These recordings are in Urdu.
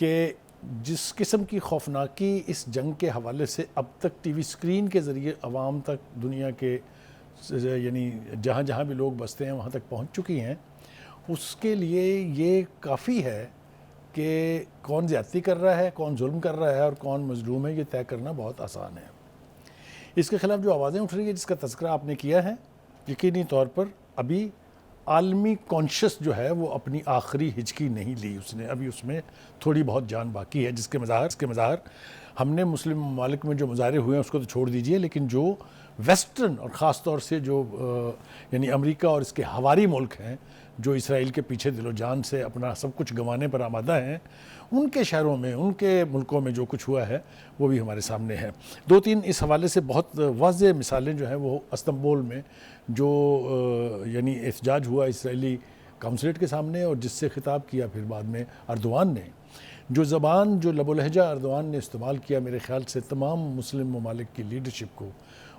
کہ جس قسم کی خوفناکی اس جنگ کے حوالے سے اب تک ٹی وی اسکرین کے ذریعے عوام تک دنیا کے یعنی جہاں جہاں بھی لوگ بستے ہیں وہاں تک پہنچ چکی ہیں، اس کے لیے یہ کافی ہے کہ کون زیادتی کر رہا ہے، کون ظلم کر رہا ہے اور کون مظلوم ہے، یہ طے کرنا بہت آسان ہے۔ اس کے خلاف جو آوازیں اٹھ رہی ہیں جس کا تذکرہ آپ نے کیا ہے، یقینی طور پر ابھی عالمی کانشس جو ہے وہ اپنی آخری ہچکی نہیں لی، اس نے ابھی اس میں تھوڑی بہت جان باقی ہے، جس کے مظاہر ہم نے مسلم ممالک میں جو مظاہرے ہوئے ہیں اس کو تو چھوڑ دیجئے، لیکن جو ویسٹرن اور خاص طور سے جو یعنی امریکہ اور اس کے ہواری ملک ہیں جو اسرائیل کے پیچھے دل و جان سے اپنا سب کچھ گنوانے پر آمادہ ہیں، ان کے شہروں میں، ان کے ملکوں میں جو کچھ ہوا ہے وہ بھی ہمارے سامنے ہے۔ دو تین اس حوالے سے بہت واضح مثالیں جو ہیں وہ استنبول میں جو یعنی احتجاج ہوا اسرائیلی کونسلیٹ کے سامنے، اور جس سے خطاب کیا پھر بعد میں اردوان نے، جو زبان جو لب و لہجہ اردوان نے استعمال کیا، میرے خیال سے تمام مسلم ممالک کی لیڈرشپ کو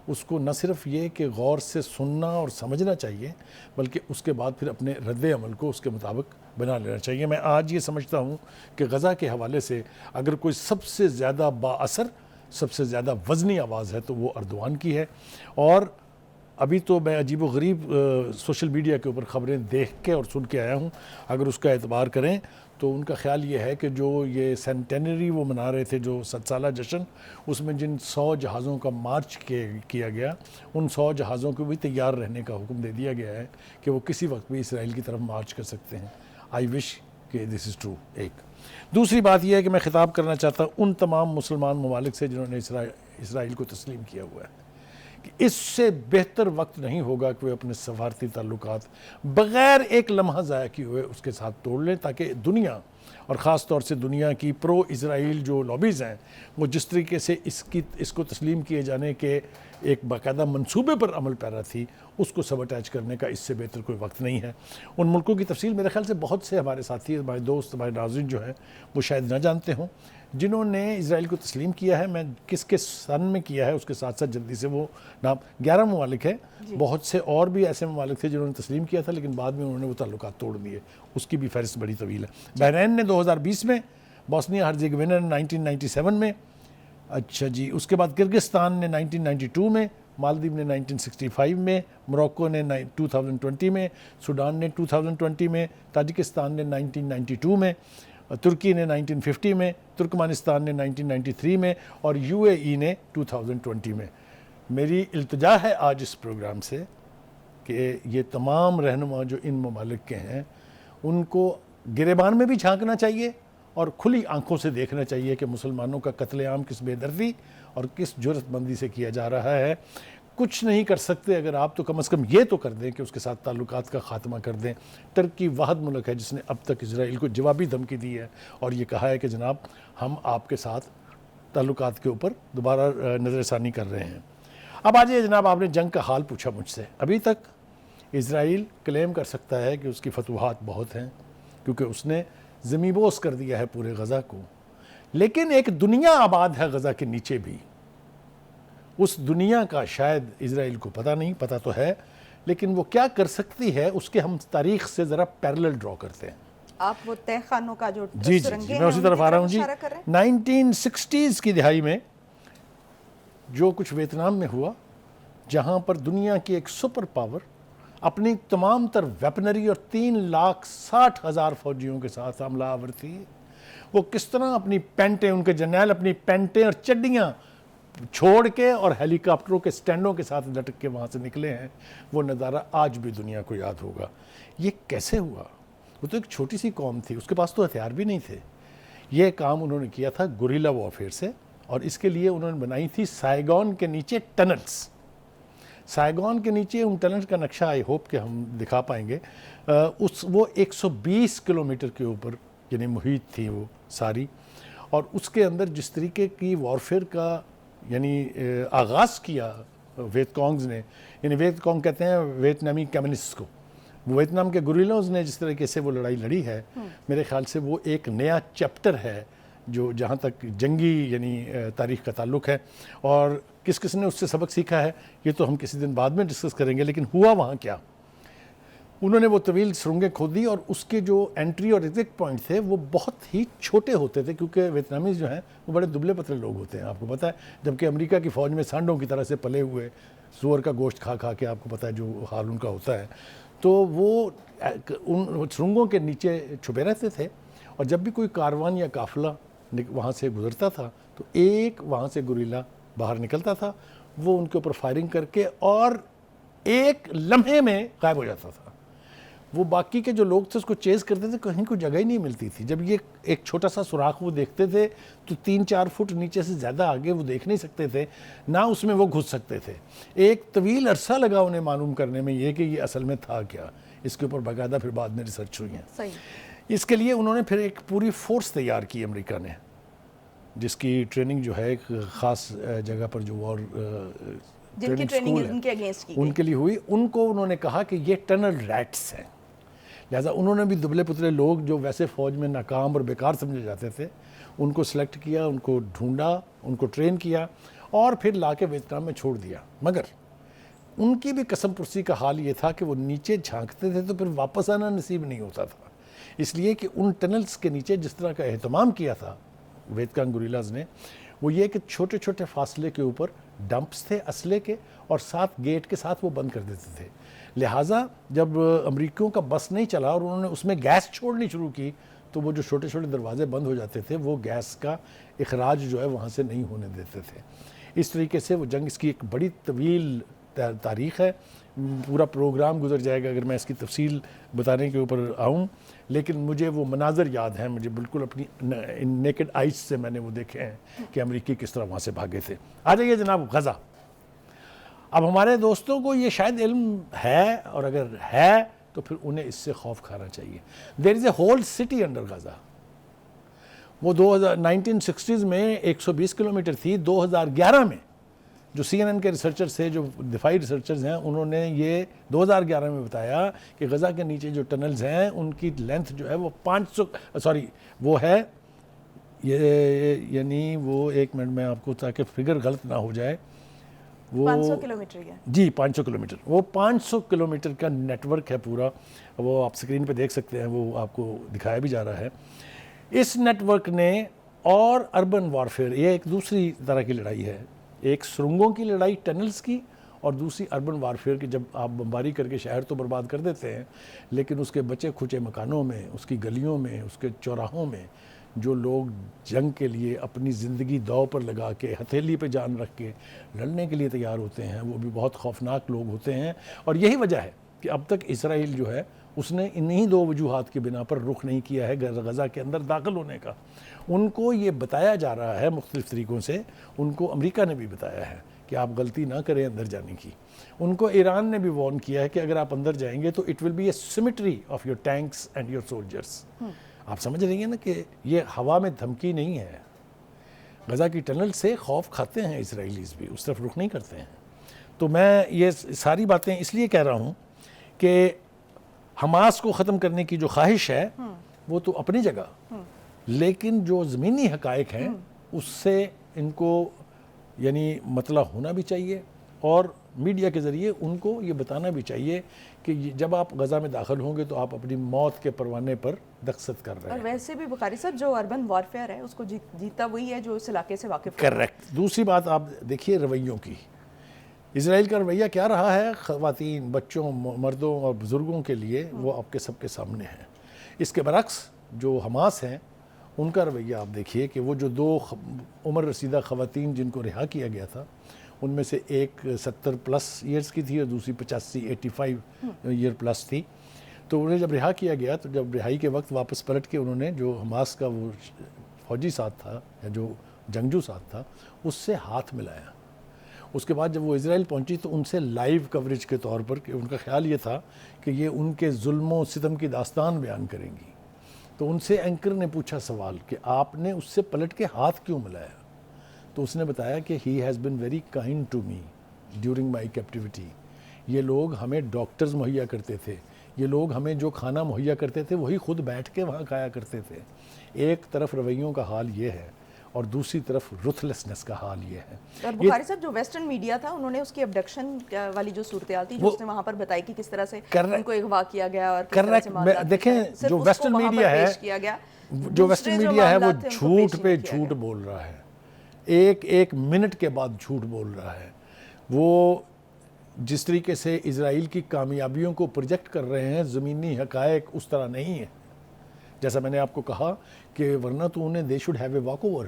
اس کو نہ صرف یہ کہ غور سے سننا اور سمجھنا چاہیے، بلکہ اس کے بعد پھر اپنے رد عمل کو اس کے مطابق بنا لینا چاہیے۔ میں آج یہ سمجھتا ہوں کہ غزہ کے حوالے سے اگر کوئی سب سے زیادہ با اثر، سب سے زیادہ وزنی آواز ہے تو وہ اردوان کی ہے۔ اور ابھی تو میں عجیب و غریب سوشل میڈیا کے اوپر خبریں دیکھ کے اور سن کے آیا ہوں، اگر اس کا اعتبار کریں تو ان کا خیال یہ ہے کہ جو یہ سینٹینری وہ منا رہے تھے، جو 100 سالہ جشن، اس میں جن 100 جہازوں کا مارچ کیا گیا، ان 100 جہازوں کو بھی تیار رہنے کا حکم دے دیا گیا ہے کہ وہ کسی وقت بھی اسرائیل کی طرف مارچ کر سکتے ہیں۔ آئی وش کہ دس از ٹرو۔ ایک دوسری بات یہ ہے کہ میں خطاب کرنا چاہتا ہوں ان تمام مسلمان ممالک سے جنہوں نے اسرائیل کو تسلیم کیا ہوا ہے کہ اس سے بہتر وقت نہیں ہوگا کہ وہ اپنے سفارتی تعلقات بغیر ایک لمحہ ضائع کیے ہوئے اس کے ساتھ توڑ لیں، تاکہ دنیا اور خاص طور سے دنیا کی پرو اسرائیل جو لابیز ہیں وہ جس طریقے سے اس کو تسلیم کیے جانے کے ایک باقاعدہ منصوبے پر عمل پیرا تھی، اس کو سبوٹیج کرنے کا اس سے بہتر کوئی وقت نہیں ہے۔ ان ملکوں کی تفصیل میرے خیال سے بہت سے ہمارے ساتھی، ہمارے دوست، ہمارے ناظرین جو ہیں وہ شاید نہ جانتے ہوں، جنہوں نے اسرائیل کو تسلیم کیا ہے۔ میں کس کے سن میں کیا ہے اس کے ساتھ ساتھ جلدی سے وہ نام 11 ممالک ہیں، بہت سے اور بھی ایسے ممالک تھے جنہوں نے تسلیم کیا تھا لیکن بعد میں انہوں نے وہ تعلقات توڑ دیے، اس کی بھی فہرست بڑی طویل ہے۔ بحرین نے 2020 میں، بوسنیا ہرزیگوینا نے 1997 میں، اچھا جی، اس کے بعد کرگستان نے 1992 میں، مالدیو نے 1965 میں، موروکو نے 2020 میں، سوڈان نے 2020 میں، تاجکستان نے 1992 میں، ترکی نے 1950 میں، ترکمانستان نے 1993 میں، اور یو اے ای نے 2020 میں۔ میری التجا ہے آج اس پروگرام سے کہ یہ تمام رہنما جو ان ممالک کے ہیں ان کو گریبان میں بھی جھانکنا چاہیے اور کھلی آنکھوں سے دیکھنا چاہیے کہ مسلمانوں کا قتل عام کس بے دردی اور کس جرأت مندی سے کیا جا رہا ہے۔ کچھ نہیں کر سکتے اگر آپ، تو کم از کم یہ تو کر دیں کہ اس کے ساتھ تعلقات کا خاتمہ کر دیں۔ ترکی واحد ملک ہے جس نے اب تک اسرائیل کو جوابی دھمکی دی ہے اور یہ کہا ہے کہ جناب ہم آپ کے ساتھ تعلقات کے اوپر دوبارہ نظر ثانی کر رہے ہیں۔ اب آجئے جناب، آپ نے جنگ کا حال پوچھا مجھ سے۔ ابھی تک اسرائیل کلیم کر سکتا ہے کہ اس کی فتوحات بہت ہیں کیونکہ اس نے زمیبوس کر دیا ہے پورے غزہ کو، لیکن ایک دنیا آباد ہے غزہ کے نیچے بھی۔ اس دنیا کا شاید اسرائیل کو پتہ نہیں، پتہ تو ہے، لیکن وہ کیا کر سکتی ہے اس کے ہم تاریخ سے ذرا پیرلل ڈرا کرتے ہیں۔ آپ وہ تہ خانوں کا جو جی میں اسی طرف آ رہا ہوں جی۔ 1960s کی دہائی میں جو کچھ ویتنام میں ہوا، جہاں پر دنیا کی ایک سپر پاور اپنی تمام تر ویپنری اور 3,60,000 فوجیوں کے ساتھ حملہ آور تھی، وہ کس طرح اپنی پینٹیں، ان کے جرنیل اپنی پینٹیں اور چڈیاں چھوڑ کے اور ہیلی کاپٹروں کے سٹینڈوں کے ساتھ لٹک کے وہاں سے نکلے ہیں، وہ نظارہ آج بھی دنیا کو یاد ہوگا۔ یہ کیسے ہوا؟ وہ تو ایک چھوٹی سی قوم تھی، اس کے پاس تو ہتھیار بھی نہیں تھے۔ یہ کام انہوں نے کیا تھا گوریلا وارفیئر سے، اور اس کے لیے انہوں نے بنائی تھی سائگون کے نیچے ٹنلز۔ سائگون کے نیچے ان ٹنلز کا نقشہ آئی ہوپ کہ ہم دکھا پائیں گے، وہ 120 کلومیٹر کے اوپر یعنی محیط تھی وہ ساری، اور اس کے اندر جس طریقے کی وارفیئر کا یعنی آغاز کیا ویت کانگز نے، یعنی ویت کانگ کہتے ہیں ویتنامی کمیونسٹ کو، ویتنام کے گوریلاز نے جس طریقے سے وہ لڑائی لڑی ہے، میرے خیال سے وہ ایک نیا چیپٹر ہے جو جہاں تک جنگی یعنی تاریخ کا تعلق ہے، اور کس کس نے اس سے سبق سیکھا ہے یہ تو ہم کسی دن بعد میں ڈسکس کریں گے۔ لیکن ہوا وہاں کیا؟ انہوں نے وہ طویل سرنگیں کھودی اور اس کے جو انٹری اور ایگزٹ پوائنٹ تھے وہ بہت ہی چھوٹے ہوتے تھے، کیونکہ ویتنامیز جو ہیں وہ بڑے دبلے پتلے لوگ ہوتے ہیں، آپ کو پتہ ہے، جبکہ امریکہ کی فوج میں سانڈوں کی طرح سے پلے ہوئے، سور کا گوشت کھا کھا کے، آپ کو پتہ ہے جو حال ان کا ہوتا ہے، تو وہ ان سرنگوں کے نیچے چھپے رہتے تھے، اور جب بھی کوئی کاروان یا قافلہ وہاں سے گزرتا تھا تو ایک وہاں سے گوریلا باہر نکلتا تھا، وہ ان کے اوپر فائرنگ کر کے اور ایک لمحے میں غائب ہو جاتا تھا۔ وہ باقی کے جو لوگ تھے اس کو چیز کرتے تھے، کہیں کوئی جگہ ہی نہیں ملتی تھی۔ جب یہ ایک چھوٹا سا سوراخ وہ دیکھتے تھے تو 3-4 فٹ نیچے سے زیادہ آگے وہ دیکھ نہیں سکتے تھے، نہ اس میں وہ گھس سکتے تھے۔ ایک طویل عرصہ لگا انہیں معلوم کرنے میں یہ کہ یہ اصل میں تھا کیا، اس کے اوپر باقاعدہ پھر بعد میں ریسرچ ہوئی ہیں۔ صحیح۔ اس کے لیے انہوں نے پھر ایک پوری فورس تیار کی امریکہ نے، جس کی ٹریننگ جو ہے ایک خاص جگہ پر جو وار جن کی ٹریننگ ان کے اگینسٹ کی ان کے لیے ہوئی، ان کو انہوں نے کہا کہ یہ ٹنل ریٹس ہیں، لہٰذا انہوں نے بھی دبلے پتلے لوگ جو ویسے فوج میں ناکام اور بیکار سمجھے جاتے تھے ان کو سلیکٹ کیا، ان کو ڈھونڈا، ان کو ٹرین کیا اور پھر لا کے ویتنام میں چھوڑ دیا۔ مگر ان کی بھی قسم پرسی کا حال یہ تھا کہ وہ نیچے جھانکتے تھے تو پھر واپس آنا نصیب نہیں ہوتا تھا، اس لیے کہ ان ٹنلز کے نیچے جس طرح کا اہتمام کیا تھا ویتکانگ گوریلاز نے، وہ یہ کہ چھوٹے چھوٹے فاصلے کے اوپر ڈمپس تھے اسلحے کے، اور ساتھ گیٹ کے ساتھ وہ بند کر دیتے تھے۔ لہٰذا جب امریکیوں کا بس نہیں چلا اور انہوں نے اس میں گیس چھوڑنی شروع کی تو وہ جو چھوٹے چھوٹے دروازے بند ہو جاتے تھے، وہ گیس کا اخراج جو ہے وہاں سے نہیں ہونے دیتے تھے۔ اس طریقے سے وہ جنگ، اس کی ایک بڑی طویل تاریخ ہے، پورا پروگرام گزر جائے گا اگر میں اس کی تفصیل بتانے کے اوپر آؤں، لیکن مجھے وہ مناظر یاد ہیں، مجھے بالکل اپنی نیکڈ آئیز سے میں نے وہ دیکھے ہیں کہ امریکی کس طرح وہاں سے بھاگے تھے۔ آ جائیے جناب غزہ۔ اب ہمارے دوستوں کو یہ شاید علم ہے، اور اگر ہے تو پھر انہیں اس سے خوف کھانا چاہیے۔ There is a whole city under Gaza. وہ 1960s میں 120 کلومیٹر تھی، 2011 میں جو سی این این کے ریسرچرز تھے، جو دفاعی ریسرچرز ہیں، انہوں نے یہ 2011 میں بتایا کہ غزہ کے نیچے جو ٹنلز ہیں ان کی لینتھ جو ہے وہ وہ ہے یعنی وہ ایک منٹ میں آپ کو تاکہ فگر غلط نہ ہو جائے، وہ 500 کلومیٹر ہے جی 500 کلومیٹر، وہ 500 کلومیٹر کا نیٹ ورک ہے پورا، وہ آپ سکرین پہ دیکھ سکتے ہیں، وہ آپ کو دکھایا بھی جا رہا ہے۔ اس نیٹ ورک نے اور اربن وارفیئر، یہ ایک دوسری طرح کی لڑائی ہے، ایک سرنگوں کی لڑائی ٹنلز کی، اور دوسری اربن وارفیئر کی، جب آپ بمباری کر کے شہر تو برباد کر دیتے ہیں لیکن اس کے بچے کھچے مکانوں میں، اس کی گلیوں میں، اس کے چوراہوں میں جو لوگ جنگ کے لیے اپنی زندگی داؤ پر لگا کے ہتھیلی پہ جان رکھ کے لڑنے کے لیے تیار ہوتے ہیں، وہ بھی بہت خوفناک لوگ ہوتے ہیں۔ اور یہی وجہ ہے کہ اب تک اسرائیل جو ہے اس نے انہی 2 وجوہات کی بنا پر رخ نہیں کیا ہے غزہ کے اندر داخل ہونے کا۔ ان کو یہ بتایا جا رہا ہے مختلف طریقوں سے، ان کو امریکہ نے بھی بتایا ہے کہ آپ غلطی نہ کریں اندر جانے کی، ان کو ایران نے بھی وارن کیا ہے کہ اگر آپ اندر جائیں گے تو it will be a cemetery of your tanks and your soldiers. آپ سمجھ رہی ہیں نا کہ یہ ہوا میں دھمکی نہیں ہے، غزہ کی ٹنل سے خوف کھاتے ہیں اسرائیلیز بھی، اس طرف رخ نہیں کرتے ہیں۔ تو میں یہ ساری باتیں اس لیے کہہ رہا ہوں کہ حماس کو ختم کرنے کی جو خواہش ہے وہ تو اپنی جگہ، لیکن جو زمینی حقائق ہیں اس سے ان کو یعنی مطلع ہونا بھی چاہیے، اور میڈیا کے ذریعے ان کو یہ بتانا بھی چاہیے کہ جب آپ غزہ میں داخل ہوں گے تو آپ اپنی موت کے پروانے پر دستخط کر رہے ہیں۔ اور ویسے بھی بخاری صاحب جو اربن وارفیئر ہے اس کو جیتا وہی ہے جو اس علاقے سے واقف ہے۔ کریکٹ۔ دوسری بات آپ دیکھیے رویوں کی، اسرائیل کا رویہ کیا رہا ہے خواتین، بچوں، مردوں اور بزرگوں کے لیے، وہ آپ کے سب کے سامنے ہے۔ اس کے برعکس جو حماس ہیں ان کا رویہ آپ دیکھیے کہ وہ جو 2 عمر رسیدہ خواتین جن کو رہا کیا گیا تھا، ان میں سے ایک 70+ ایئرز کی تھی اور دوسری 85 ایئر پلس تھی، تو انہیں جب رہا کیا گیا تو جب رہائی کے وقت واپس پلٹ کے انہوں نے جو حماس کا وہ فوجی ساتھ تھا یا جو جنگجو ساتھ تھا اس سے ہاتھ ملایا۔ اس کے بعد جب وہ اسرائیل پہنچی تو ان سے لائیو کوریج کے طور پر، کہ ان کا خیال یہ تھا کہ یہ ان کے ظلم و ستم کی داستان بیان کریں گی، تو ان سے اینکر نے پوچھا سوال کہ آپ نے اس سے پلٹ کے ہاتھ کیوں ملایا؟ تو اس نے بتایا کہ he has been very kind to me during my captivity. یہ لوگ ہمیں ڈاکٹرز مہیا کرتے تھے، یہ لوگ ہمیں جو کھانا مہیا کرتے تھے وہی خود بیٹھ کے وہاں کھایا کرتے تھے۔ ایک طرف رویوں کا حال یہ ہے، اور دوسری طرف رتھلیسنس کا حال یہ ہے. اور بخاری صاحب جو ویسٹرن میڈیا تھا انہوں نے اس کی ابڈکشن والی جو صورتحال تھی جو اس نے وہاں پر بتائی کہ کس طرح سے ان کو اغوا کیا گیا اور کس طرح سے معاملات دیکھیں جو ویسٹرن میڈیا ہے جو ویسٹرن میڈیا ہے وہ جھوٹ پہ جھوٹ بول رہا ہے, ایک منٹ کے بعد جھوٹ بول رہا ہے. وہ جس طریقے سے اسرائیل کی کامیابیوں کو پروجیکٹ کر رہے ہیں زمینی حقائق اس طرح نہیں ہے. جیسا میں نے آپ کو کہا کہ ورنہ تو انہیں they should have a walk over.